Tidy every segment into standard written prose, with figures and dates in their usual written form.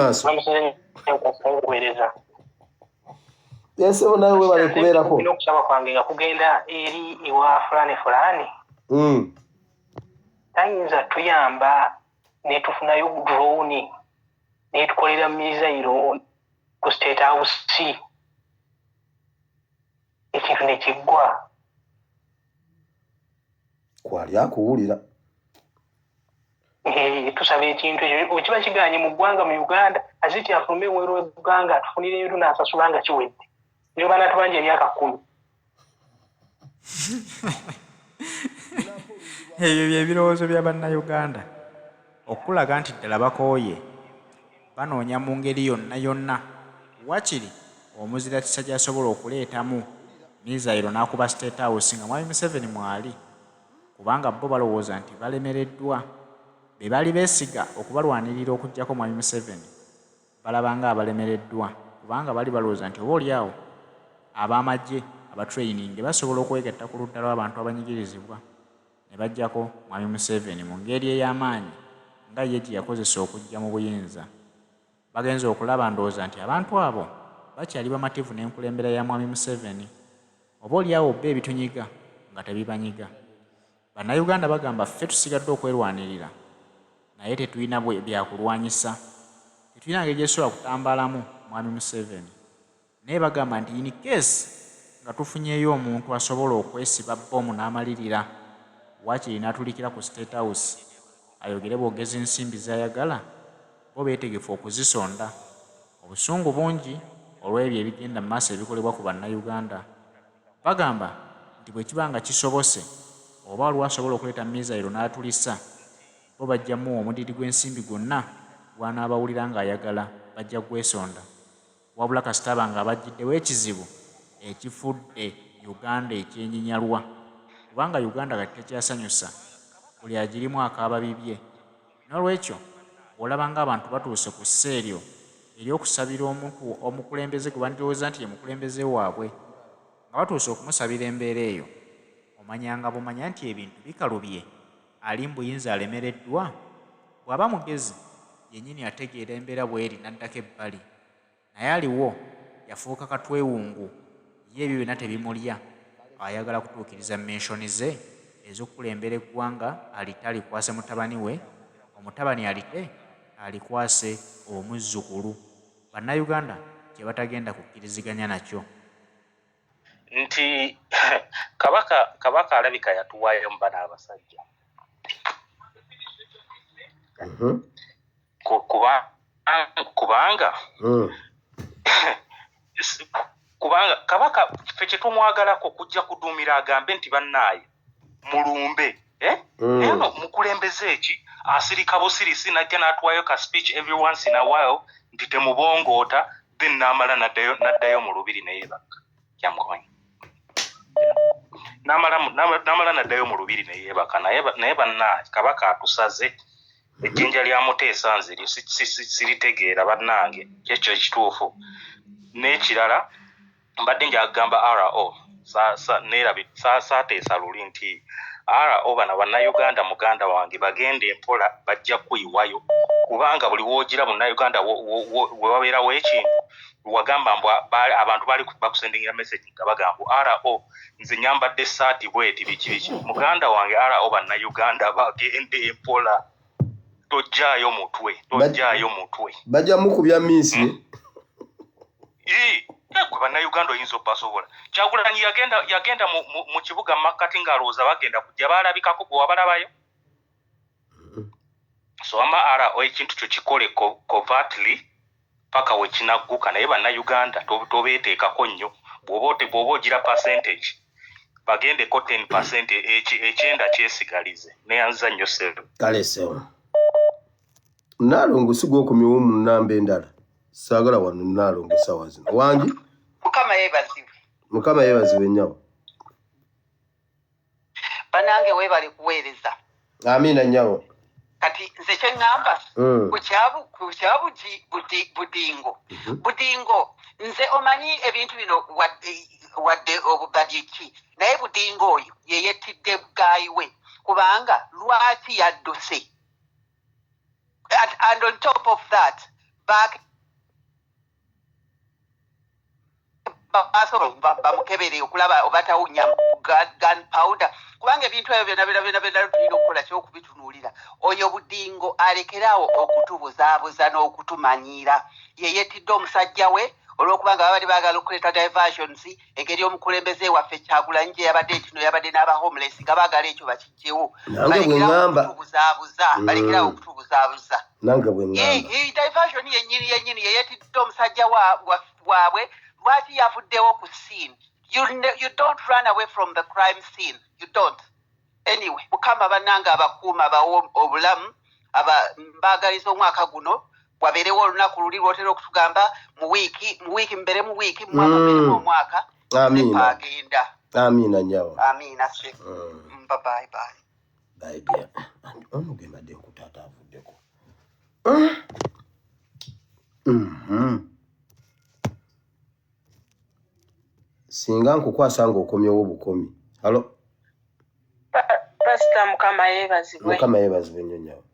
Yes, nawe bali kubeerako. Okusaba kwange nga kugenda eri ewa fulani. Tayinza tuyamba ne tufunayo drone ne tukolera mizairo ku State House. Ekintu ne kiggwa. Kwali akuwulira. Tusaba ekintu ekyo okiba kiganye mu ggwanga mu Uganda aziti afume wero eggwanga atufunire ebintu n'asasulanga kiwedde. Niyo bana tubanja emyaka 10. Ebyo by'ebirowoozo bya bannayuganda okulaga nti ddala bakooye banoonya mu ngeri yonna wakiri omuzira kisa gy'asobola okuleetamu mizairo n'akuba State House nga Mwami Museveni mwali kubanga bo balowooza nti balemereddwa be baali beesiga okubalwanirira okuggyako Mwami Museveni balaba nga abalemereddwa kubanga bali balowooza nti oba oliawo ab'amagye abatraining basobola okwegatta ku ludda lw'abantu abanyigirizibwa ne bajjako Mwami Museveni mu ngeri ey'amaanyi nga ye gye yakozesa okujja mu buyinza. Bagenza okulaba ndowooza nti abantu abo bakyali bamativu n'enkulembera ya Mwami Museveni oba oliawo bba ebitunyiga nga tebibanyiga. Bannayuganda bagamba ffe tusigadde okwerwanirira naye tetulina byakulwanyisa, tetulina ngeri gyesobola kutambalamu Mwami Museveni. Naye bagamba nti in case nga tufunyeeyo omuntu asobola okwesiba bbomu n'amalirira wakiri n'atulikira ku State House ayogere bwogezi nsimbi z'ayagala bo beetegefu okuzisonda. Obusungu bungi olw'ebyo ebigenda mu maaso ebikolebwa ku bannayuganda. Bagamba nti bwe kiba nga kisobose oba lwasobola okuleeta mizairo n'atulisa bo bajjamu omudidi gw'ensimbi gwonna gw'anaabawulira ng'ayagala bajja gwesonda. Wabula kasitaba nga abajjiddewo ekizibu ekifudde Uganda ekyenyinyalwa kubanga Uganda kati tekyasanyusa buli agirimu akaaba bibye. N'olwekyo olaba ng'abantu batuuse ku sseeryo ery'okusabira omuntu omukulembeze gwe bandowooza nti ye mukulembeze waabwe nga batuuse okumusabira embeera eyo. Omanyanga bumanya nti ebintu bikalubye ali mu buyinza alemereddwa bw'aba mugezi yennyini ategeera embeera bw'eri n'addako ebbali naye aliwo yafuuka katwewungu ye ebyo byonna tebimulya ayagala kutuukiriza menshoni ze ez'okukulembera eggwanga alite alikwase mutabani we omutabani alite alikwase omuzzukulu. Bannayuganda kye batagenda kukkiriziganya nakyo nti kabaka alabika yatuwaayo mu bana abasajja kubanga kabaka ffe kye tumwagalako kujja kuduumira agambe nti bannaaye mulumbe naye no mukulembeze eki asirika busirisi najja n'atuwayo ka speech every once in a while nti temubongoota then n'amala n'addayo mu lubiri neyeebaka kyamukonya n'amala n'addayo mu lubiri neyeebaka naye bannaaye kabaka atusaze ejjinja lya Muteesa nze siritegeera bannange kyekyo ekituufu. N'ekirala mbadde njagamba RO saateesa luli nti RO bano bannayuganda muganda wange bagende empola bajja kuyiwayo kubanga buli woogira munnayuganda we wabeerawo ekintu wagamba abantu baali bakusendingira message nga bagamba RO nze nyambadde saati bweti biki muganda wange RO bannayuganda bagende empola tojjaayo mutwe bajja mukubya minsi gwe bannayuganda oyinza obbasobola. Kyagulanyi yagenda mu kibuga makkati ng'alowooza bagenda kujja baalabikako gwe wabalabayo. So RO ekintu kyo kikole covertly paka we kinagguka naye bannayuganda tobeeteekako nnyo bw'oba ogira percentage bagendeko 10% ekyenda kyesigalize neyanza nnyo sero kale sewa Nalongo sigwokomyewo mu nnamba endala saagala wano Nalongo sawa zino wangi Mukama yeebazibwe nnyo banange weebale kuweereza amina nnyo kati nze kye ŋŋamba ku kyabu budingo nze omanyi ebintu bino wadde obugadi ki naye budingo oyo ye yettidde bugaayi we kubanga lwaki yadduse and on top of that bamukebere okulaba oba tawunya gunpowder kubanga ebintu ebyo byonna tulina okukola kyokubitunuulira oyo Budingo alekeraawo okutubuzaabuza n'okutumanyiira ye yettidde omusajja we olw'okubanga babadde baagala okuleeta diversions engeri omukulembeze waffe Kyagulanyi gye yabadde kino yabadde n'aba homeless nga baagala ekyo bakijjewo balekerawo okutubuzaabuza nange bwe ngamba diversion yennyini ye yettidde omusajja waabwe lwaki yavuddewo ku scene you don't run away from the crime scene you don't anyway mukama bannanga abakuuma bawo obulamu mbaagaliza omwaka guno wabeerewo olunaku luli lwotera okutugamba mu wiiki mbere mu wiiki mu mwaka mberemu omwaka agenda amina nyawa amina se bye ono gwe mbadde nkutaata avuddeko singa nkukwasa ng'okomyewo bukomi alo Pastor Mukama yeebazibwe nnyo nyawo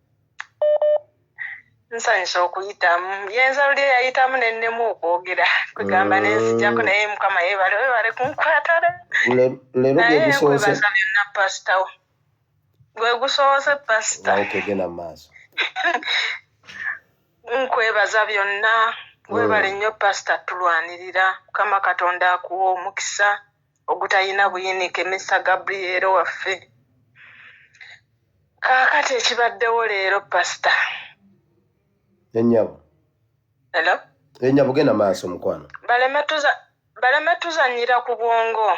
nsanyusa okuyitamu yenza luli yayitamu nennemu okwogera kugamba nenzijjako naye Mukama webale kunkwatala leero gwegusoose byonna pastor gwe gusoose pastor genda mu maaso nkwebaza byonna webale nnyo pastor tulwanirira Mukama Katonda akuwa omukisa ogutalina buyinike Mr. Gabriel waffe kaakati ekibaddewo leero pastor ennyabo hello ennyabo genda maaso mukwano baleme tuzannyira ku bwongo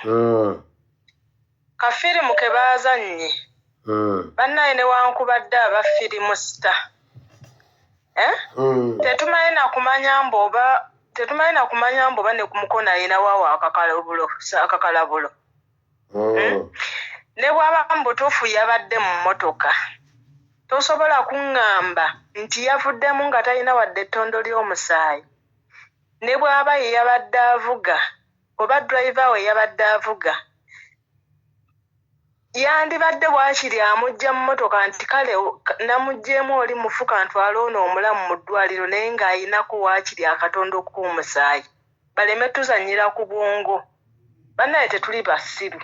kafirimu ke baazannye bannaye newankubadde abafirimu sita tetumanyi na kumanya mboba ne kumukono ayinawo akakalabulo ne bw'aba mbutuufu yabadde mu mmotoka tosobola kuŋŋamba nti yavuddemu nga talina wadde ettondo ly'omusaayi ne bw'aba ye yabadde avuga oba driver we yabadde avuga yandibadde bwakiri amujja mu mmotoka nti kale namugjeemu oli mufuka ntwala ono omulamu mu ddwaliro naye ng'ayinako waakiri akatondo k'omusaayi baleme tuzannyira ku bwongo bannaye tetuli basiru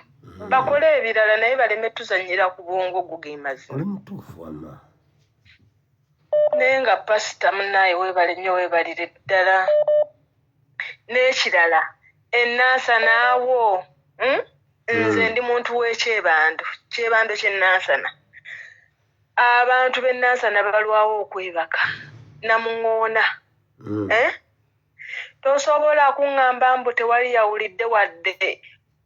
bakole ebirala naye baleme tuzannyira ku bwongo guge mazima oli mutuufu wamma naye nga pasita munnaye weebale nnyo weebalire ddala n'ekirala ennansanawo nze ndi muntu w'ekyebando ky'ennansana abantu b'ennansana balwawo okwebaka namuŋŋoona tosobola kuŋŋamba mbu tewali yawulidde wadde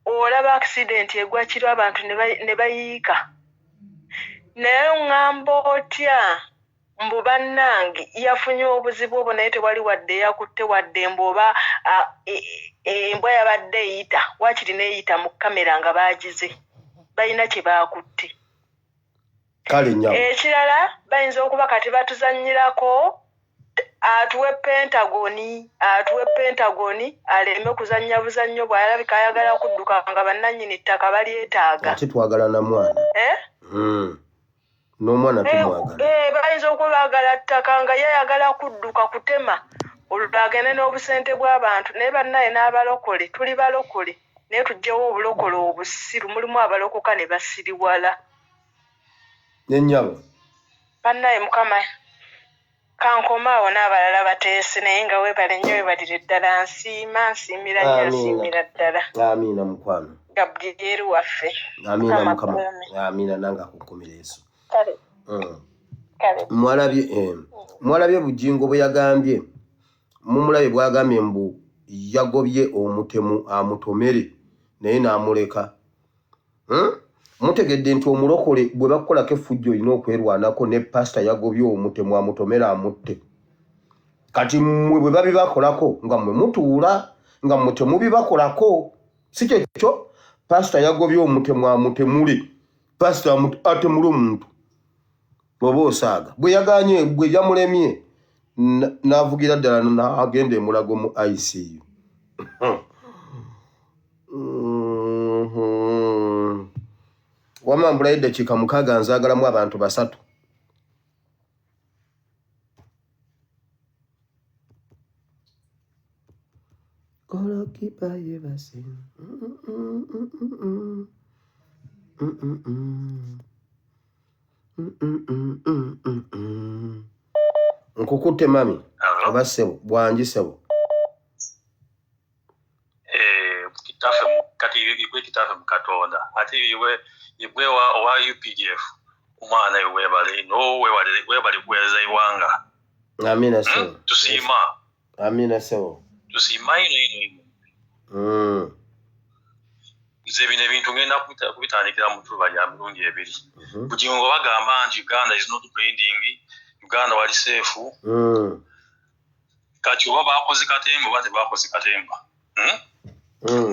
olaba accident egwa kiro abantu ne bayiika naye ŋŋamba otya mbu bannange yafunye obuzibu obwo naye tewali wadde yakutte wadde mboba embwa yabadde eyita waakiri neeyita mu kamera nga baagize balina kye baakutte kale nyawo ekirala bayinza okuba kati batuzannyirako atuwe pentagoni aleme kuzannya buzannyo bw'alabika ayagala kudduka nga bannannyini ttaka balyetaaga ate twagala na mwana n'omwana tumwagala bayinza okuba baagala ttaka nga yayagala kudduka kutema olwo agende n'obusente bw'abantu naye bannaye n'abalokole tuli balokole naye tuggyewo obulokole obusiru mulimu abalokoka ne basiriwala n'ennyabo bannaye Mukama kankomaawo n'abalala bateese naye nga weebale nnyo weebalire ddala nsiimira ddala amiina mukwano Gabriel waffe amiina mukama amiina nange akukumira eso mwalabye Bujingo bwe yagambye mumulabye bwagambye mbu yagobye omutemu amutomere naye n'amuleka mutegedde nti omulokole bwe bakukolako effujjo olina okwerwanako ne pasita yagobye omutemu amutomere amutte kati mmwe bwe babibakolako nga mmwe mutuula nga mmwe temubibakolako si kyekyo pasita yagobye omutemu amutemule pasita atemule omuntu bw'oba osaaga bwe yaganye bwe yamulemye n'avugira ddala n'agenda emulago mu ICU wamma mbulayo eddakiika 6 nzaagalamu abantu 3 Gonna keep by you, Bassi. Nkukutte mami. Oba ssebo, bwanji ssebo. Kitafe kati iwe kitafe mukatonda. Ati iwe wa UPDF. Umwana webale no webale kweza iwanga. Amina ssebo. Tusima. Amina ssebo. Tusima ino. Nze bino ebintu ngenda kubitandikira mu tuba ya mirundi ebiri. Bujingo bagamba nti Uganda is not bleeding. Uganda wali safe. Kati oba bakoze katemba bate bakoze katemba.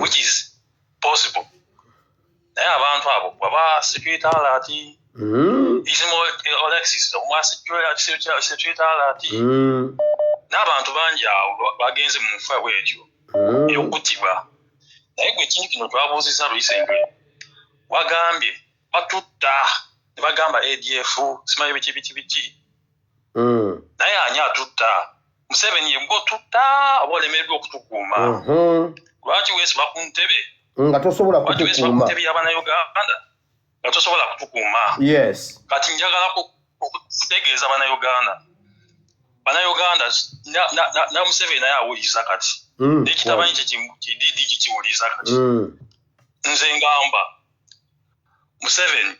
Which is possible. Naye abantu abo baba security alert. Isimo Alexis wa security alert. N'abantu bangi awo bagenze mu nfa bwetyo. Eyokutiba. Naye gwe kintu kino twabuuziza luyisengwe. Wagambye batutta ne bagamba ADF simanyi biki. Naye ani atutta? Museveni ye ngo tutta abolemerwa okutukuuma. Lwaki weesiba ku ntebe? Nga tosobola kutukuuma. Lwaki weesiba ku ntebe y'Abannayuganda? Nga tosobola kutukuuma. Yes. Kati njagala kutegeeza Bannayuganda. Bannayuganda na Museveni naye awuliriza kati. Ekitabanyi kididi kikiwuliriza kati. Nze ngamba Museveni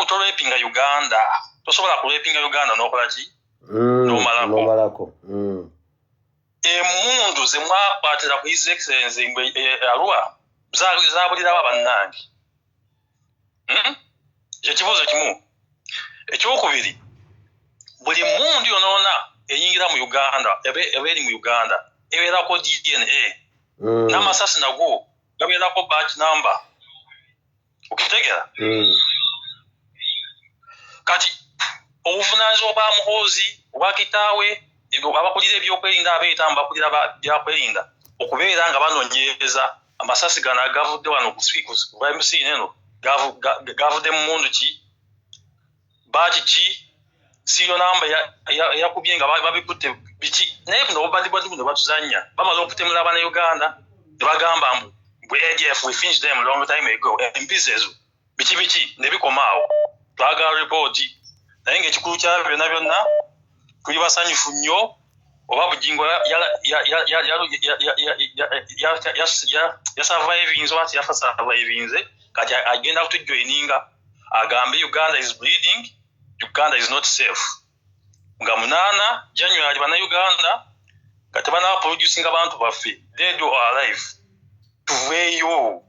tolepinga Uganda. Tosobola kulepinga Uganda n'okola ki? N'omalako. Emundu ze mwakwatira ku His Excellency Arua zaabulira bannange. Ekibuuzo kimu. Ekyokubiri, buli mundu yonoona eyingira mu Uganda ebeeri mu Uganda ebeerako DNA. N'amasasi nago gabeerako badge number. Okitegera? Kati obuvunaanyizibwa bwa muhoozi obwa kitaawe abakulira ebyokwerinda abeeyita bakulira byakwerinda okubeera nga banoonyereza amasasi gano agavudde wano ku speakers bwa MC neno gavudde mu mundu ki baaki ki siyo namba yakubye nga babikutte biki naye buno obubadibwadi buno batuzannya bamala okutemula Abannayuganda ne bagamba mbu ADF we finished them long time ago empiso ezo biki ne bikomaawo twagala ripooti naye ng'ekikulu kya byonna tuli basanyufu nnyo oba Bujingo yasurvivinze oba yasurvivinze kati agenda kutujoininga agambe Uganda is bleeding, Uganda is not safe. Nga 8 January Bannayuganda kati banaproducinga abantu baffe dead or alive tuveeyo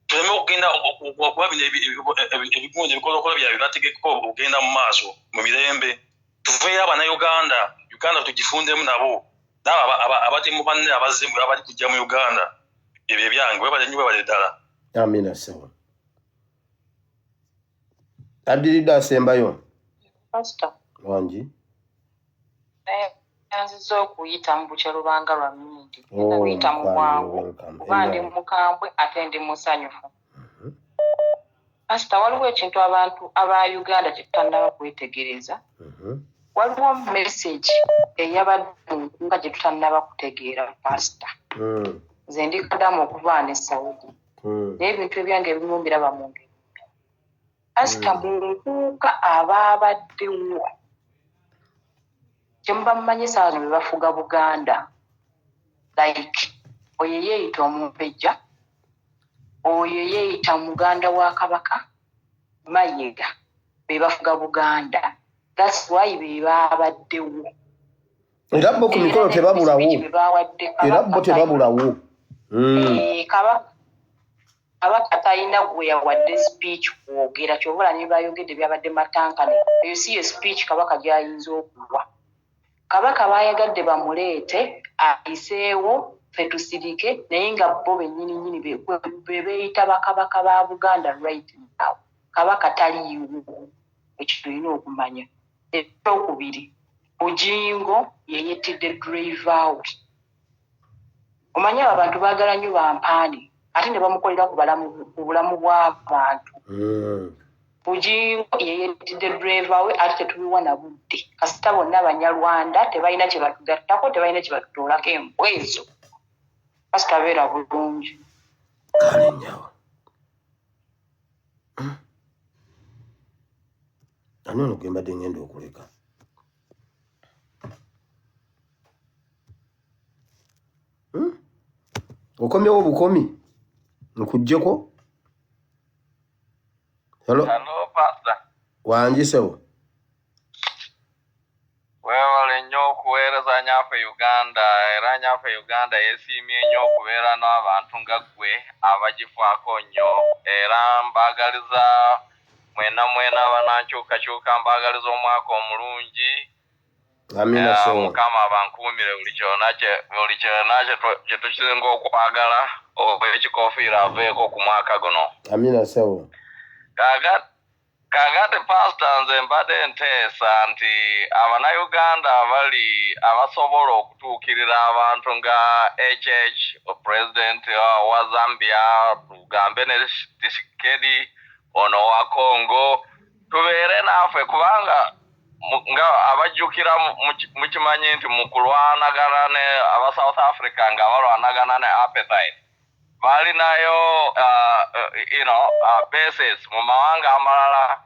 tuleme okugenda okuba bino ebigundi ebikolokola byabwe bategekeko okugenda mu maaso mu mirembe. Tuveeyo Abannayuganda, Uganda tugifundemu nabo n'abo abatemu banne abazemu abali kujja mu Uganda. Ebyo ebyange webale nnyo webale ddala. Amina sawa. Addirida asembayo. Pastor. Wangi. Yanziza okuyita mu bukya Lubanga lwa Mindi. Okuyita mu bwangu. Kuba ndi mukambwe ate ndi musanyufu. Pastor, waliwo ekintu abantu aba Uganda kye tutannaba kwetegereza. Waliwo message eyabadde nga gye tutannaba kutegeera Pastor. Nze ndi kadamu okuvaana Saudi. Naye ebintu ebyange ebimu mbiraba mu ngeri. Pastor, mu nkuuka abaabaddewo kyemuba mumanyisa bano be bafuga Buganda. Like oyo yeeyita Omumpejja, oyo yeeyita Muganda wa Kabaka, Mayiga, be bafuga Buganda. That's why be baabaddewo. Era bo ku mikolo tebabulawo. Era bo tebabulawo. Kabaka talina gwe yawadde speech kwogera kyobula ne bayogedde byabadde matankane. You see a speech Kabaka gy'ayinza okuwa. Kabaka bayagadde bamuleete ayiseewo ffe tusirike naye nga bo bennyini be beeyita bakabaka ba Buganda right now. Kabaka taliiwo. Ekyo tulina okumanya. Ekyokubiri, Bujingo yeyettidde drive out. Omanyi abantu baagala nnyo bampaani ate ne bamukolera ku bulamu bw'abantu. Bujingo yeyeetidde driver we ate tetubiwa na budde. Kasita bonna Banyarwanda tebalina kye batugattako, tebalina kye batutuulako embwa ezo. Kasita beera bulungi. Kale nyawa. Ani ono gwe mbadde ngenda okuleka? Okomyewo bukomi? Nkuggyeko? Hello, Pastor. Wangisewo. Weewale nnyo okuweereza nyaffe Uganda era nyaffe Uganda yeesiimye nnyo okubeera n'abantu nga ggwe abagifaako nnyo era mbaagaliza mwena banankyukakyuka mbaagaliza omwaka omulungi. Amina so. Mukama abankuumire buli kyonna kye tukisinga okwagala oba ekikoofiira aveeko ku mwaka guno. Amina so. Kakati Pastor nze mbadde nteesa nti Abannayuganda abasobola okutuukirira abantu nga President wa Zambia, tugambe ne Tshisekedi ono wa Congo, tubeere naffe kubanga nga abajjukira mukimanyi nti mu kulwanagana ne aba South Africa nga balwanagana ne apartheid. Balinayo bases mu mawanga amalala.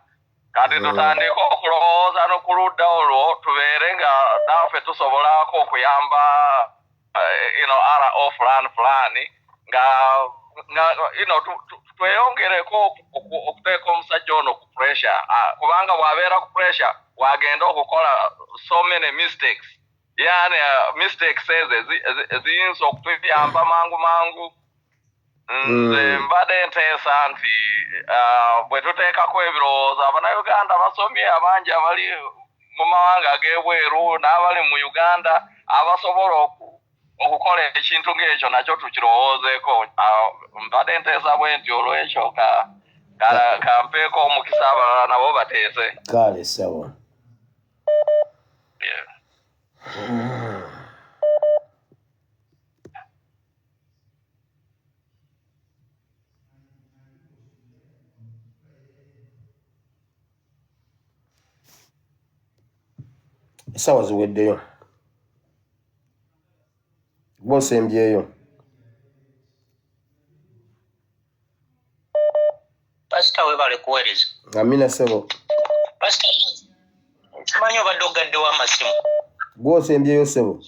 Kati tutandika okulowooza n'okuludda olwo tubeere nga naffe tusobolako okuyamba offline fulani nga tweyongereko okuteeka omusajja ono ku pressure kubanga bw'abeera ku pressure wagenda okukola so many mistakes. Yani mistakes ezo eziyinza okutuyamba mangu. Nze mbadde nteesa nti bwe tuteekako ebirowoozo Abannayuganda basomye abangi abali mu mawanga ag'ebweru n'abali mu Uganda abasobola okukola ekintu ng'ekyo nakyo tukirowoozeeko. Mbadde nteesa bwe nti olw'ekyo kampeeko omukisa abalala nabo bateese. Kale sawa. Esawa ziweddeyo. Bw'osembyeyo. Pastor webale kuweereza. Amina sebo. Pastor kimanyi obadde ogaddewo amasimu. Bw'osembyeyo sebo.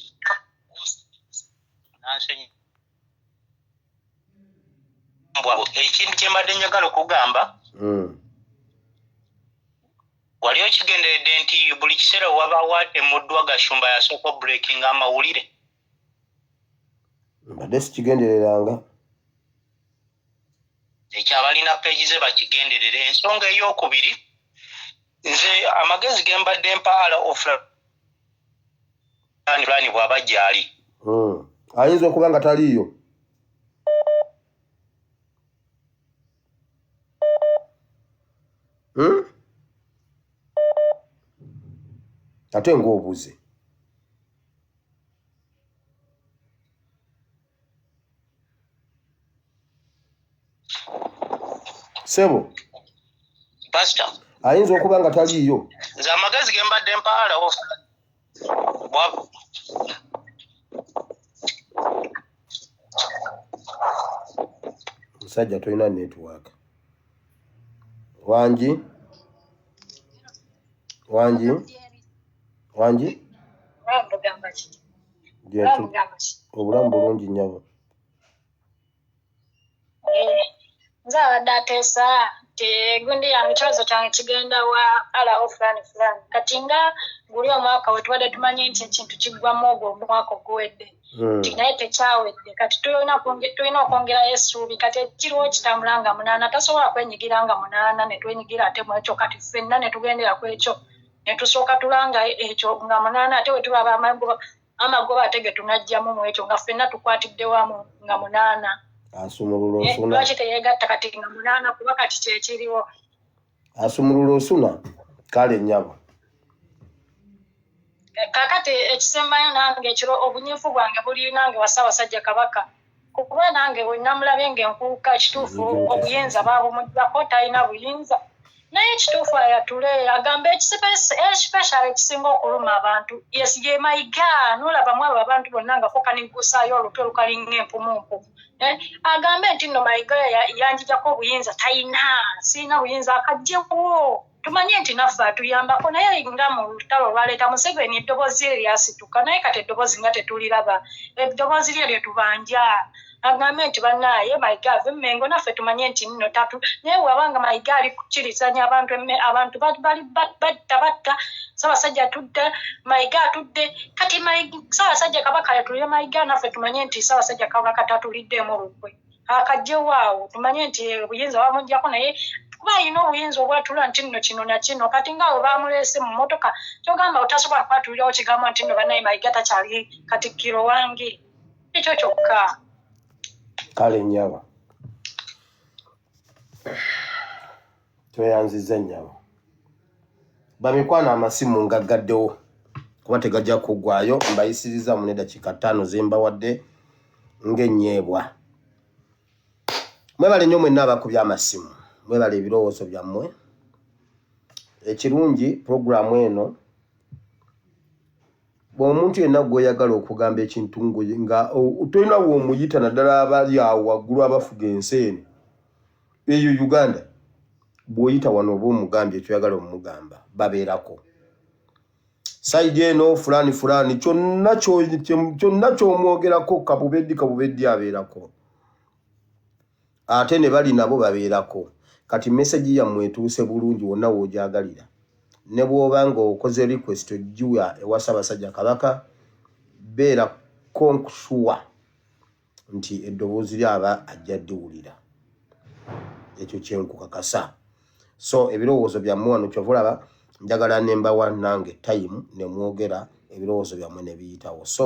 Nansenyi. Ekintu kye mbadde njagala okugamba. Wali okigenderedde nti buli kiseera wabaawo atemuddwa Gashumba yasooka breaking amawulire? Mbadde sikigendereranga. Ekyabalina peegi ze bakigenderere. Ensonga ey'okubiri, nze amagezi ge mbadde mpaala offline bw'aba gy'ali. Ayinza okuba nga taliiyo. Ate ng'obuze. Sebo. Pastor. Ayinza okuba nga taliiyo. Nze amagezi ge mbadde mpaala musajja tolina network. Wangi? Obulamu bulungi nnyabo. Nze abadde ateesa nti gundi yange ekibazo kyange kigenda wa alawo fulani. Kati nga guli omwaka we tubadde tumanye nti ekintu kiggwamu ogwo omwaka oguwedde. Naye tekyawedde. Kati tulina okwongerayo essuubi. Kati ekiriwo kitambula nga 8 tasobola kwenyigira nga 8 ne twenyigira ate mu ekyo. Kati ffenna ne tugendera ku ekyo ne tusooka tulanga ekyo nga 8 ate we tulaba amagoba ate ge tunajjamu mu ekyo nga ffenna tukwatidde wamu nga 8. Asumulula osuna. Lwaki teyeegatta kati nga 8 kuba kati kyekiriwo. Asumulula osuna. Kale nnyabo. Kakati ekisembayo nange ekiro obunyiifu bwange buli nange Ssaabasajja Kabaka. Kuba nange bwe namulabye ng'enkuuka kituufu obuyinza baabumuggako talina buyinza. naye ekituufu ayatule agamba especially ekisinga okuluma abantu yes ye mayiga n'olabamu abo abantu bonna nga fokanigusaayo olutwe lukalinga empumumpu agambe nti nno mayiga yanjijako obuyinza talina siina buyinza akajjewo tumanye nti naffe atuyambako naye nga mu lutalo olwaleeta Museveni eddoboozi lye lyasituka naye kati eddoboozi nga tetuliraba eddoboozi lye lye tubanja agambe nti bannaaye mayiga ave Mmengo naffe tumanye nti nno tatu naye wabanga mayiga ali kukirizanya abantu batta Ssaabasajja atudde mayiga atudde kati Ssaabasajja Kabaka yatulire mayiga naffe tumanye nti Ssaabasajja Kabaka tatuliddemu lukwe akajjewo awo tumanye nti obuyinza bamuggyako naye kuba alina obuyinza obwatula nti nno kino na kino kati nga bwe bamuleese mu mmotoka kyogamba otasobola kwatulirawo kigambo nti nno bannaye mayiga takyali katikkiro wange ekyo kyokka kale nnyabo tweyanziza nnyabo bamikwano amasimu ngaggaddewo kuba tegajja kuggwayo mbayisiriza mu neddakiika 5 zembawadde ng'ennyeebwa mwebale nnyo mwenna abakubya amasimu mwebale ebirowoozo byammwe ekirungi puroguramu eno bw'omuntu yenna gw'oyagala okugamba ekintu nga tolina w'omuyita naddala abali awo waggulu abafuga ensi eno eyo Uganda bw'oyita wano oba omugambye ekyoyagala omugamba babeerako saidi eno fulani kyonna ky'omwogerako kabubeddi abeerako ate ne bali nabo babeerako kati meseji yammwe etuuse bulungi wonna w'ogyagalira ne bw'oba ng'okoze request ojjuwa ewa Ssaabasajja Kabaka beera konkusuwa nti eddoboozi lyaba ajja ddiwulira ekyo kyenkukakasa so ebirowoozo byammwe wano kyovulaba njagala nembawa nange time ne mwogera ebirowoozo byammwe ne biyitawo so